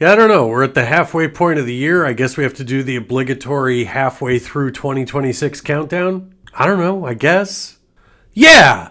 Yeah, I don't know. We're at the halfway point of the year. I guess we have to do the obligatory halfway through 2026 countdown. I don't know, I guess. Yeah,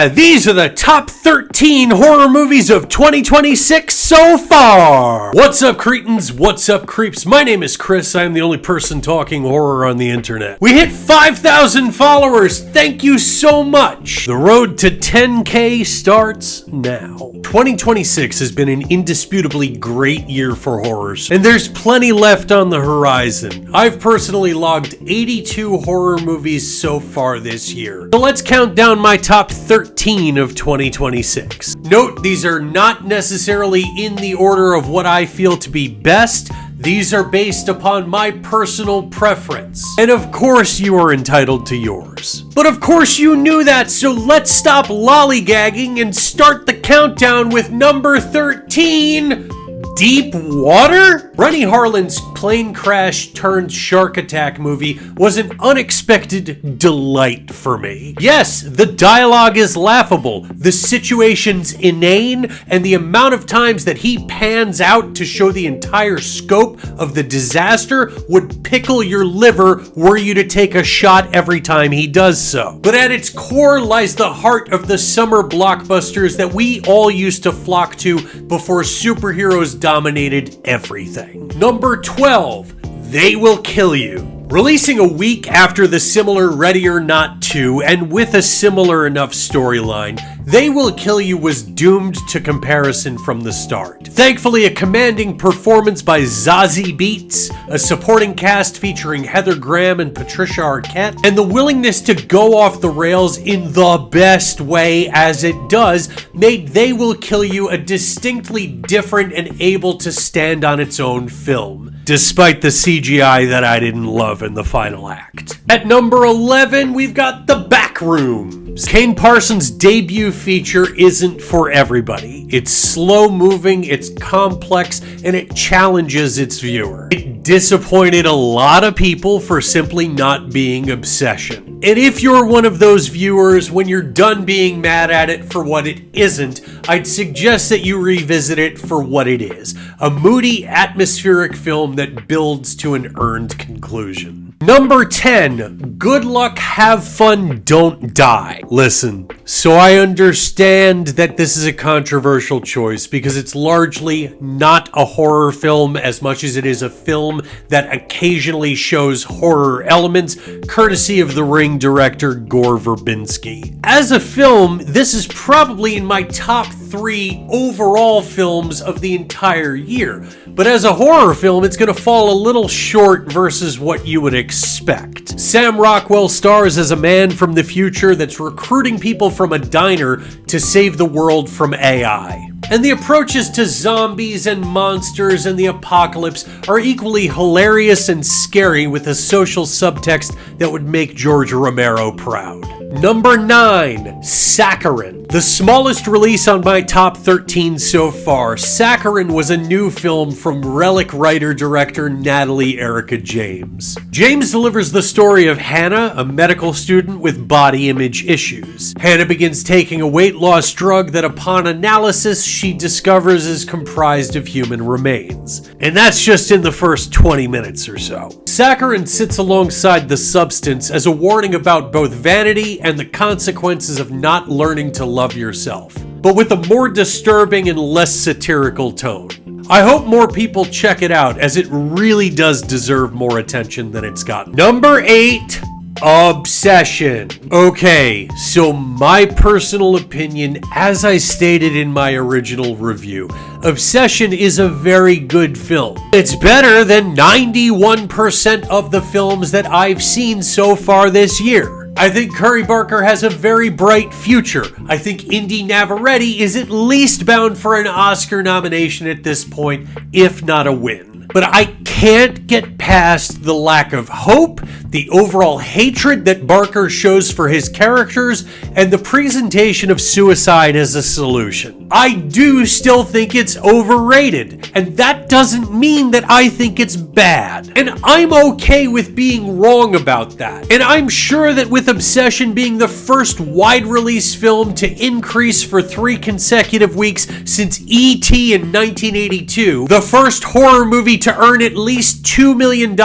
these are the top 13 horror movies of 2026 so far. What's up, cretins? What's up, creeps? My name is Chris. I am the only person talking horror on the internet. We hit 5,000 followers. Thank you so much. The road to 10K starts now. 2026 has been an indisputably great year for horrors, and there's plenty left on the horizon. I've personally logged 82 horror movies so far this year. So let's count down my top 13 of 2026. Note, these are not necessarily in the order of what I feel to be best. These are based upon my personal preference. And of course you are entitled to yours. But of course you knew that, so let's stop lollygagging and start the countdown with number 13. Deep Water? Rennie Harlin's plane crash turned shark attack movie was an unexpected delight for me. Yes, the dialogue is laughable, the situation's inane, and the amount of times that he pans out to show the entire scope of the disaster would pickle your liver were you to take a shot every time he does so. But at its core lies the heart of the summer blockbusters that we all used to flock to before superheroes dominated everything. Number 12, They Will Kill You. Releasing a week after the similar Ready or Not 2 and with a similar enough storyline, They Will Kill You was doomed to comparison from the start. Thankfully, a commanding performance by Zazie Beetz, a supporting cast featuring Heather Graham and Patricia Arquette, and the willingness to go off the rails in the best way as it does, made They Will Kill You a distinctly different and able to stand on its own film, despite the CGI that I didn't love in the final act. At number 11, we've got The Backrooms. Kane Parsons' debut feature isn't for everybody. It's slow-moving, it's complex, and it challenges its viewer. It disappointed a lot of people for simply not being Obsession. And if you're one of those viewers, when you're done being mad at it for what it isn't, I'd suggest that you revisit it for what it is. A moody, atmospheric film that builds to an earned conclusion. Number 10, Good Luck, Have Fun, Don't Die. Listen, so I understand that this is a controversial choice because it's largely not a horror film as much as it is a film that occasionally shows horror elements, courtesy of The Ring director Gore Verbinski. As a film, this is probably in my top 3 overall films of the entire year. But as a horror film, it's going to fall a little short versus what you would expect. Sam Rockwell stars as a man from the future that's recruiting people from a diner to save the world from AI. And the approaches to zombies and monsters and the apocalypse are equally hilarious and scary with a social subtext that would make George Romero proud. Number 9, Saccharine. The smallest release on my top 13 so far, Saccharine was a new film from Relic writer-director Natalie Erica James. James delivers the story of Hannah, a medical student with body image issues. Hannah begins taking a weight loss drug that upon analysis she discovers is comprised of human remains. And that's just in the first 20 minutes or so. Saccharine sits alongside The Substance as a warning about both vanity and the consequences of not learning to love yourself, but with a more disturbing and less satirical tone. I hope more people check it out, as it really does deserve more attention than it's gotten. Number 8, Obsession. Okay, so my personal opinion, as I stated in my original review, Obsession is a very good film. It's better than 91% of the films that I've seen so far this year. I think Curry Barker has a very bright future. I think Indy Navarrete is at least bound for an Oscar nomination at this point, if not a win. but I can't get past the lack of hope, the overall hatred that Barker shows for his characters, and the presentation of suicide as a solution. I do still think it's overrated, and that doesn't mean that I think it's bad. And I'm okay with being wrong about that. And I'm sure that with Obsession being the first wide-release film to increase for 3 consecutive weeks since E.T. in 1982, the first horror movie to earn at least $2 million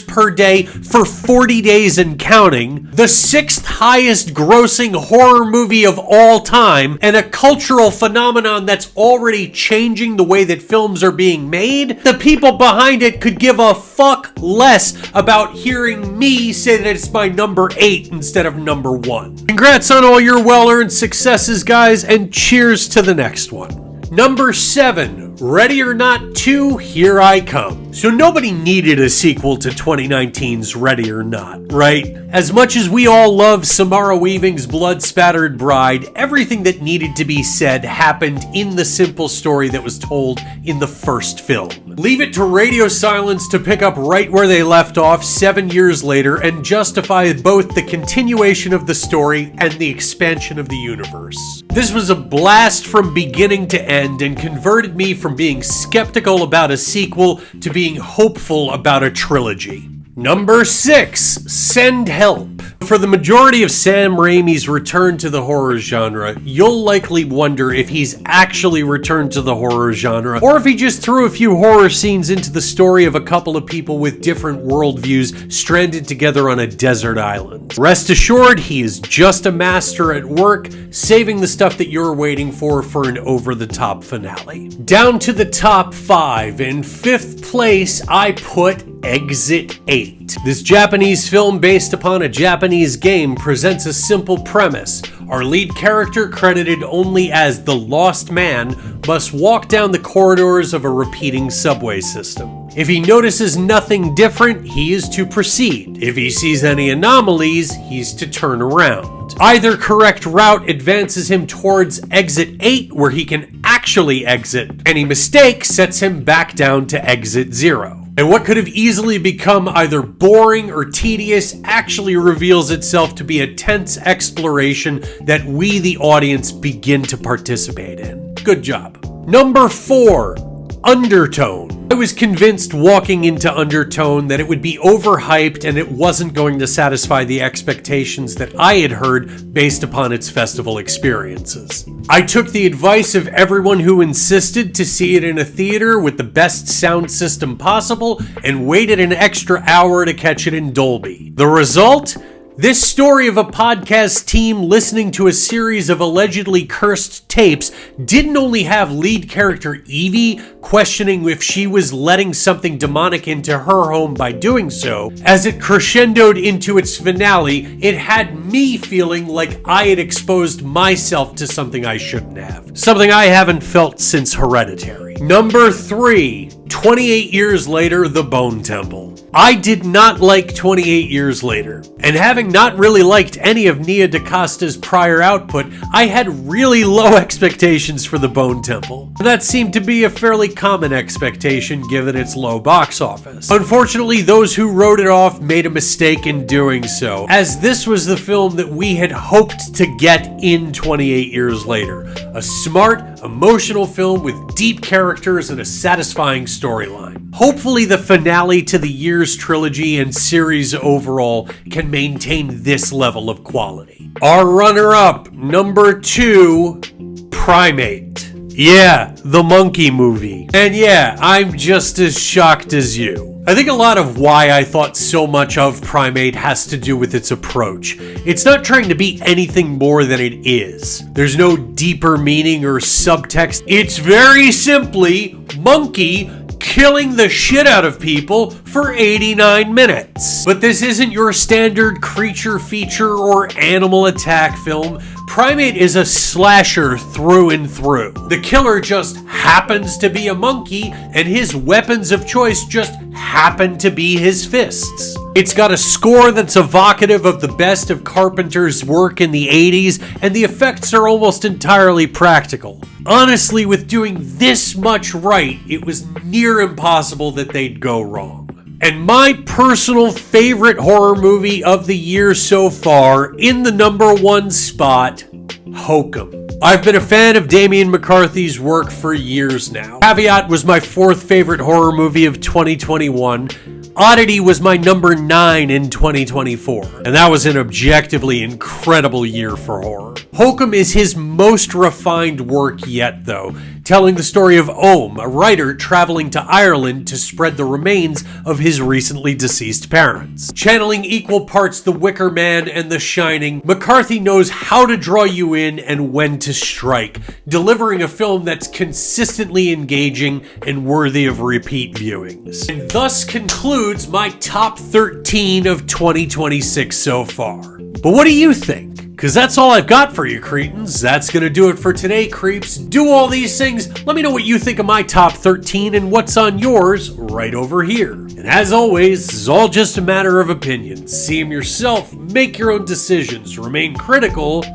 per day for 40 days and counting, the 6th highest grossing horror movie of all time, and a cultural phenomenon that's already changing the way that films are being made, the people behind it could give a fuck less about hearing me say that it's my number 8 instead of number 1. Congrats on all your well-earned successes, guys, and cheers to the next one. Number 7, Ready or Not 2, Here I Come. So nobody needed a sequel to 2019's Ready or Not, right? As much as we all love Samara Weaving's blood-spattered bride, everything that needed to be said happened in the simple story that was told in the first film. Leave it to radio silence to pick up right where they left off 7 years later and justify both the continuation of the story and the expansion of the universe. This was a blast from beginning to end and converted me from being skeptical about a sequel to being hopeful about a trilogy. Number 6, Send Help. For the majority of Sam Raimi's return to the horror genre, you'll likely wonder if he's actually returned to the horror genre, or if he just threw a few horror scenes into the story of a couple of people with different worldviews stranded together on a desert island. Rest assured, he is just a master at work, saving the stuff that you're waiting for an over-the-top finale. Down to the top 5. In 5th place, I put Exit 8. This Japanese film based upon a Japanese game presents a simple premise. Our lead character, credited only as the Lost Man, must walk down the corridors of a repeating subway system. If he notices nothing different, he is to proceed. If he sees any anomalies, he's to turn around. Either correct route advances him towards Exit 8, where he can actually exit. Any mistake sets him back down to Exit 0. And what could have easily become either boring or tedious actually reveals itself to be a tense exploration that we, the audience, begin to participate in. Good job. Number 4, Undertone. I was convinced walking into Undertone that it would be overhyped and it wasn't going to satisfy the expectations that I had heard based upon its festival experiences. I took the advice of everyone who insisted to see it in a theater with the best sound system possible and waited an extra hour to catch it in Dolby. The result? This story of a podcast team listening to a series of allegedly cursed tapes didn't only have lead character Evie questioning if she was letting something demonic into her home by doing so. As it crescendoed into its finale, it had me feeling like I had exposed myself to something I shouldn't have. Something I haven't felt since Hereditary. Number 3, 28 years later, The Bone Temple. I did not like 28 Years Later, and having not really liked any of Nia DaCosta's prior output, I had really low expectations for The Bone Temple. That seemed to be a fairly common expectation given its low box office. Unfortunately, those who wrote it off made a mistake in doing so, as this was the film that we had hoped to get in 28 Years Later. A smart, emotional film with deep characters and a satisfying storyline. Hopefully the finale to the Years trilogy and series overall can maintain this level of quality. Our runner-up, number 2, Primate. Yeah, the monkey movie. And yeah, I'm just as shocked as you. I think a lot of why I thought so much of Primate has to do with its approach. It's not trying to be anything more than it is. There's no deeper meaning or subtext. It's very simply monkey killing the shit out of people for 89 minutes. But this isn't your standard creature feature or animal attack film. Primate is a slasher through and through. The killer just happens to be a monkey, and his weapons of choice just happen to be his fists. It's got a score that's evocative of the best of Carpenter's work in the 80s, and the effects are almost entirely practical. Honestly, with doing this much right, it was near impossible that they'd go wrong. And my personal favorite horror movie of the year so far, in the #1 spot, Hokum. I've been a fan of Damien McCarthy's work for years now. Caveat was my 4th favorite horror movie of 2021. Oddity was my #9 in 2024, and that was an objectively incredible year for horror. Hokum is his most refined work yet, though, telling the story of Ohm, a writer traveling to Ireland to spread the remains of his recently deceased parents. Channeling equal parts The Wicker Man and The Shining, McCarthy knows how to draw you in and when to strike, delivering a film that's consistently engaging and worthy of repeat viewings. And thus concludes my top 13 of 2026 so far. But what do you think? Because that's all I've got for you, cretins. That's going to do it for today, creeps. Do all these things. Let me know what you think of my top 13 and what's on yours right over here. And as always, this is all just a matter of opinion. See them yourself, make your own decisions, remain critical,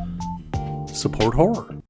support horror.